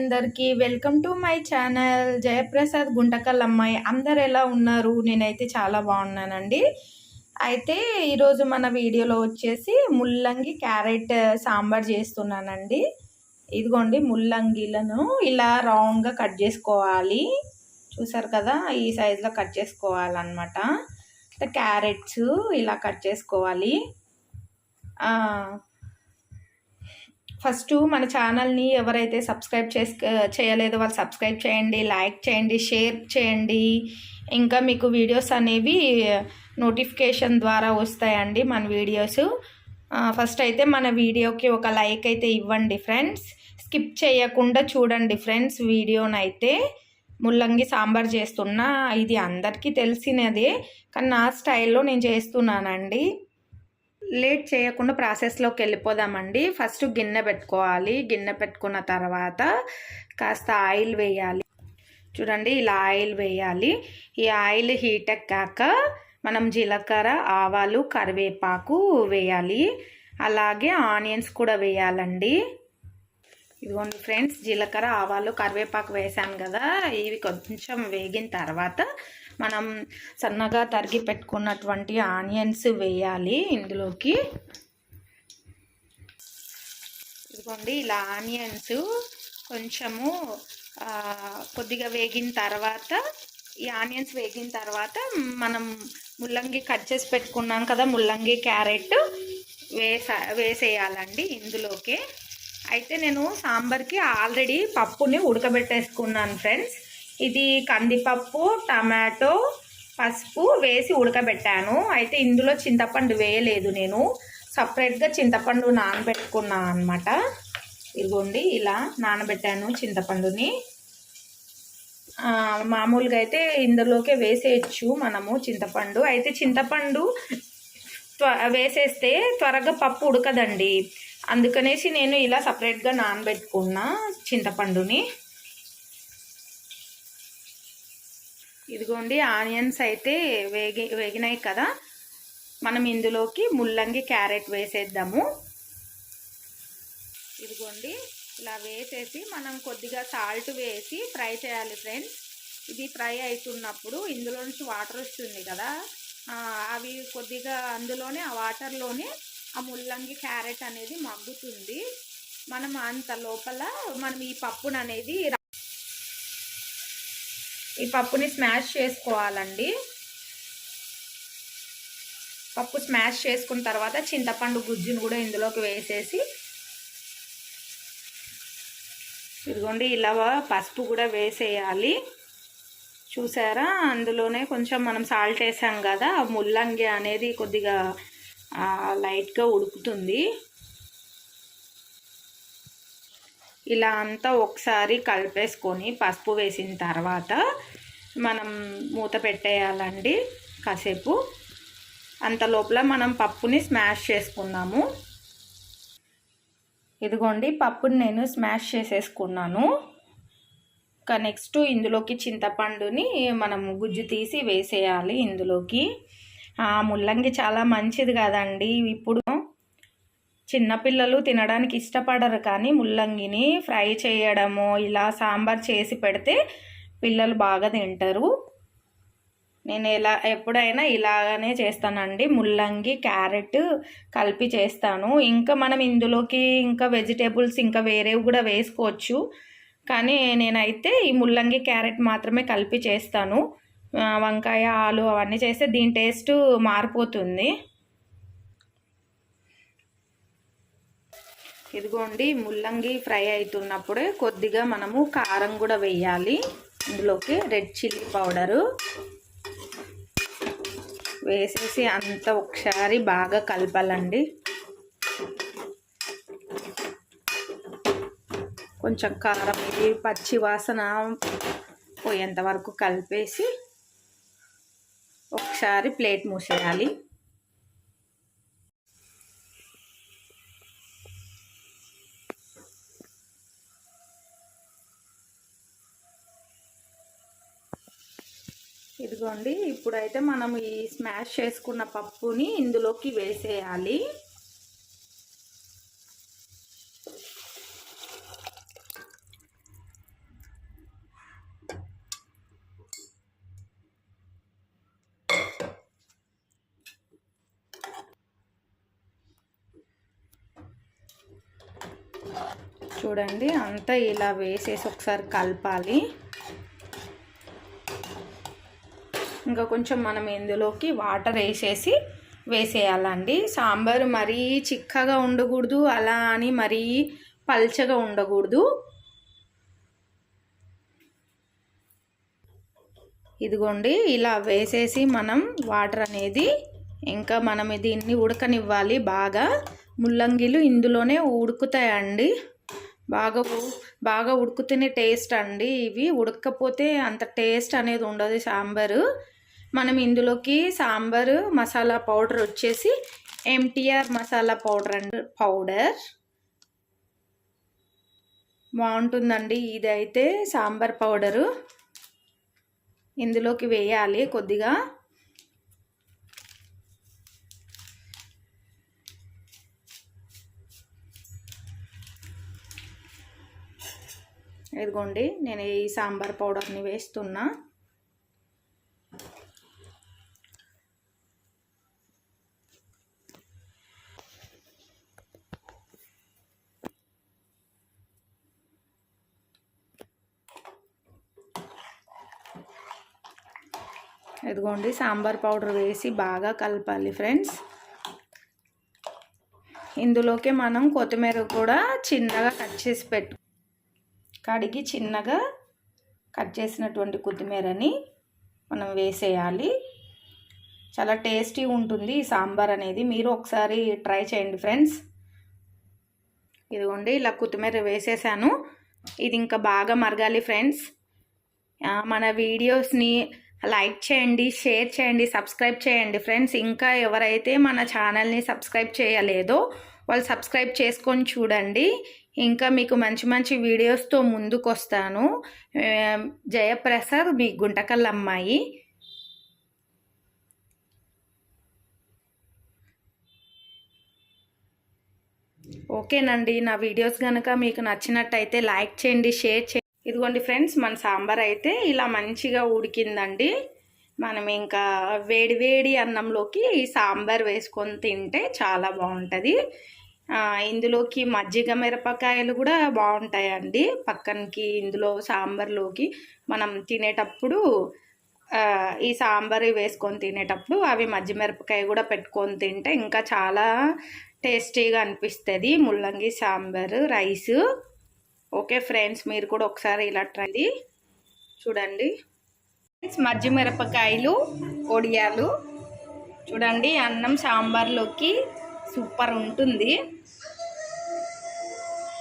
అందరికీ welcome to my channel Jayaprasad Guntakal అమ్మాయి. అందరు ఎలా ఉన్నారు? నేనైతే చాలా బాగున్నానండి. అయితే ఈరోజు మన వీడియోలో వచ్చేసి ముల్లంగి క్యారెట్ సాంబార్ చేస్తున్నానండి. ఇదిగోండి ముల్లంగిలను ఇలా రౌండ్గా కట్ చేసుకోవాలి. చూసారు కదా, ఈ సైజులో కట్ చేసుకోవాలన్నమాట. క్యారెట్స్ ఇలా కట్ చేసుకోవాలి. ఫస్ట్ మన ఛానల్ని ఎవరైతే సబ్స్క్రైబ్ చేయలేదో వాళ్ళు సబ్స్క్రైబ్ చేయండి, లైక్ చేయండి, షేర్ చేయండి. ఇంకా మీకు వీడియోస్ అనేవి నోటిఫికేషన్ ద్వారా వస్తాయండి మన వీడియోస్. ఫస్ట్ అయితే మన వీడియోకి ఒక లైక్ అయితే ఇవ్వండి ఫ్రెండ్స్. స్కిప్ చేయకుండా చూడండి ఫ్రెండ్స్ వీడియోనైతే. ముల్లంగి సాంబార్ చేస్తున్నా, ఇది అందరికీ తెలిసినదే, కానీ నా స్టైల్లో నేను చేస్తున్నానండి. లేట్ చేయకుండా ప్రాసెస్లోకి వెళ్ళిపోదామండి. ఫస్ట్ గిన్నె పెట్టుకోవాలి. గిన్నె పెట్టుకున్న తర్వాత కాస్త ఆయిల్ వేయాలి. చూడండి, ఇలా ఆయిల్ వేయాలి. ఈ ఆయిల్ హీట్ ఎక్కాక మనం జీలకర్ర, ఆవాలు, కరివేపాకు వేయాలి. అలాగే ఆనియన్స్ కూడా వేయాలండి. ఇదిగోండి ఫ్రెండ్స్, జీలకర్ర, ఆవాలు, కరివేపాకు వేసాను కదా, ఇవి కొంచెం వేగిన తర్వాత మనం సన్నగా తరిగి పెట్టుకున్నటువంటి ఆనియన్స్ వేయాలి ఇందులోకి. ఇదిగోండి, ఇలా ఆనియన్స్ కొంచెము కొద్దిగా వేగిన తర్వాత, ఈ ఆనియన్స్ వేగిన తర్వాత మనం ముల్లంగి కట్ చేసి పెట్టుకున్నాం కదా, ముల్లంగి క్యారెట్ వేసేయాలండి ఇందులోకి. అయితే నేను సాంబార్కి ఆల్రెడీ పప్పుని ఉడకబెట్టేసుకున్నాను ఫ్రెండ్స్. ఇది కందిపప్పు, టమాటో, పసుపు వేసి ఉడకబెట్టాను. అయితే ఇందులో చింతపండు వేయలేదు, నేను సపరేట్గా చింతపండు నానబెట్టుకున్నాను అనమాట. ఇదిగోండి, ఇలా నానబెట్టాను చింతపండుని. మామూలుగా అయితే ఇందులోకే వేసేయచ్చు మనము చింతపండు. అయితే చింతపండు వేసేస్తే త్వరగా పప్పు ఉడకదండి. అందుకనేసి నేను ఇలా సపరేట్గా నానబెట్టుకున్నా చింతపండుని. ఇదిగోండి, ఆనియన్స్ అయితే వేగినాయి కదా, మనం ఇందులోకి ముల్లంగి క్యారెట్ వేసేద్దాము. ఇదిగోండి, ఇలా వేసేసి మనం కొద్దిగా సాల్ట్ వేసి ఫ్రై చేయాలి ఫ్రెండ్స్. ఇది ఫ్రై అవుతున్నప్పుడు ఇందులో నుంచి వాటర్ వస్తుంది కదా, అవి కొద్దిగా అందులోనే ఆ వాటర్లోనే ఆ ముల్లంగి క్యారెట్ అనేది మగ్గుతుంది. మనం అంత లోపల మనం ఈ పప్పుని స్మాష్ చేసుకోవాలండి. పప్పు స్మాష్ చేసుకున్న తర్వాత చింతపండు గుజ్జును కూడా ఇందులోకి వేసేసి, ఇదిగోండి ఇలా పసుపు కూడా వేసేయాలి. చూసారా, అందులోనే కొంచెం మనం సాల్ట్ వేసాం కదా, ముల్లంగి అనేది కొద్దిగా లైట్గా ఉడుకుతుంది. ఇలా అంతా ఒకసారి కలిపేసుకొని పసుపు వేసిన తర్వాత మనం మూత పెట్టేయాలండి కాసేపు. అంత లోపల మనం పప్పుని స్మాష్ చేసుకున్నాము. ఇదిగోండి, పప్పుని నేను స్మాష్ చేసేసుకున్నాను. ఇంకా నెక్స్ట్ ఇందులోకి చింతపండుని మనం గుజ్జు తీసి వేసేయాలి ఇందులోకి. ముల్లంగి చాలా మంచిది కదండి. ఇప్పుడు చిన్నపిల్లలు తినడానికి ఇష్టపడరు, కానీ ముల్లంగిని ఫ్రై చేయడము, ఇలా సాంబార్ చేసి పెడితే పిల్లలు బాగా తింటారు. నేను ఎప్పుడైనా ఇలాగనే చేస్తానండి, ముల్లంగి క్యారెట్ కలిపి చేస్తాను. ఇంకా మనం ఇందులోకి ఇంకా వెజిటేబుల్స్ ఇంకా వేరేవి కూడా వేసుకోవచ్చు, కానీ నేనైతే ఈ ముల్లంగి క్యారెట్ మాత్రమే కలిపి చేస్తాను. వంకాయ, ఆలు అవన్నీ చేస్తే దీని టేస్ట్ మారిపోతుంది. ఇదిగోండి, ముల్లంగి ఫ్రై అవుతున్నప్పుడే కొద్దిగా మనము కారం కూడా వేయాలి ఇందులోకి. రెడ్ చిల్లీ పౌడరు వేసేసి అంతా ఒకసారి బాగా కలపాలండి. కొంచెం కారం ఇది పచ్చి వాసన పోయేంత వరకు కలిపేసి ఒకసారి ప్లేట్ మూసేయాలి. ఇదిగోండి, ఇప్పుడైతే మనం ఈ స్మాష్ చేసుకున్న పప్పుని ఇందులోకి వేసేయాలి. చూడండి అంతా ఇలా వేసేసి ఒకసారి కలపాలి. ఇంకా కొంచెం మనం ఇందులోకి వాటర్ వేసేయాలండి. సాంబారు మరీ చిక్కగా ఉండకూడదు, అలా అని మరీ పల్చగా ఉండకూడదు. ఇదిగోండి ఇలా వేసేసి మనం వాటర్ అనేది ఇంకా మనం దీన్ని ఉడకనివ్వాలి. బాగా ముల్లంగిలు ఇందులోనే ఉడుకుతాయండి. బాగా ఉడుకుతేనే టేస్ట్ అండి. ఇవి ఉడకపోతే అంత టేస్ట్ అనేది ఉండదు సాంబారు. మనం ఇందులోకి సాంబారు మసాలా పౌడర్ వచ్చేసి MTR మసాలా పౌడర్ బాగుంటుందండి. ఇదైతే సాంబార్ పౌడరు ఇందులోకి వేయాలి కొద్దిగా. ఇదిగోండి నేను ఈ సాంబార్ పౌడర్ని వేస్తున్నా. ఇదిగోండి సాంబార్ పౌడర్ వేసి బాగా కలపాలి ఫ్రెండ్స్. ఇందులోకి మనం కొత్తిమీర కూడా చిన్నగా కడిగి చిన్నగా కట్ చేసినటువంటి కొత్తిమీరని మనం వేసేయాలి. చాలా టేస్టీ ఉంటుంది ఈ సాంబార్ అనేది. మీరు ఒకసారి ట్రై చేయండి ఫ్రెండ్స్. ఇదిగోండి ఇలా కొత్తిమీర వేసేసాను. ఇది ఇంకా బాగా మరగాలి ఫ్రెండ్స్. మన వీడియోస్ని లైక్ చేయండి, షేర్ చేయండి, సబ్స్క్రైబ్ చేయండి ఫ్రెండ్స్. ఇంకా ఎవరైతే మన ఛానల్ని సబ్స్క్రైబ్ చేయలేదో వాళ్ళు సబ్స్క్రైబ్ చేసుకొని చూడండి. ఇంకా మీకు మంచి మంచి వీడియోస్తో ముందుకు వస్తాను. జయప్రసాద్, మీ గుంటకల్ అమ్మాయి. ఓకేనండి, నా వీడియోస్ కనుక మీకు నచ్చినట్టయితే లైక్ చేయండి, షేర్ చేయండి. ఇదిగోండి ఫ్రెండ్స్ మన సాంబార్ అయితే ఇలా మంచిగా ఉడికిందండి. మనం ఇంకా వేడి అన్నంలోకి ఈ సాంబార్ వేసుకొని తింటే చాలా బాగుంటుంది. ఇందులోకి మజ్జిగ మిరపకాయలు కూడా బాగుంటాయండి. పక్కనకి ఇందులో సాంబార్లోకి మనం తినేటప్పుడు ఈ సాంబార్ వేసుకొని తినేటప్పుడు అవి మజ్జిగ మిరపకాయ కూడా పెట్టుకొని తింటే ఇంకా చాలా టేస్టీగా అనిపిస్తుంది ముల్లంగి సాంబారు రైసు. ఓకే ఫ్రెండ్స్, మీరు కూడా ఒకసారి ఇలా ట్రై చూడండి. మజ్జిగ మిరపకాయలు ఒడియాలు చూడండి, అన్నం సాంబార్లోకి సూపర్ ఉంటుంది.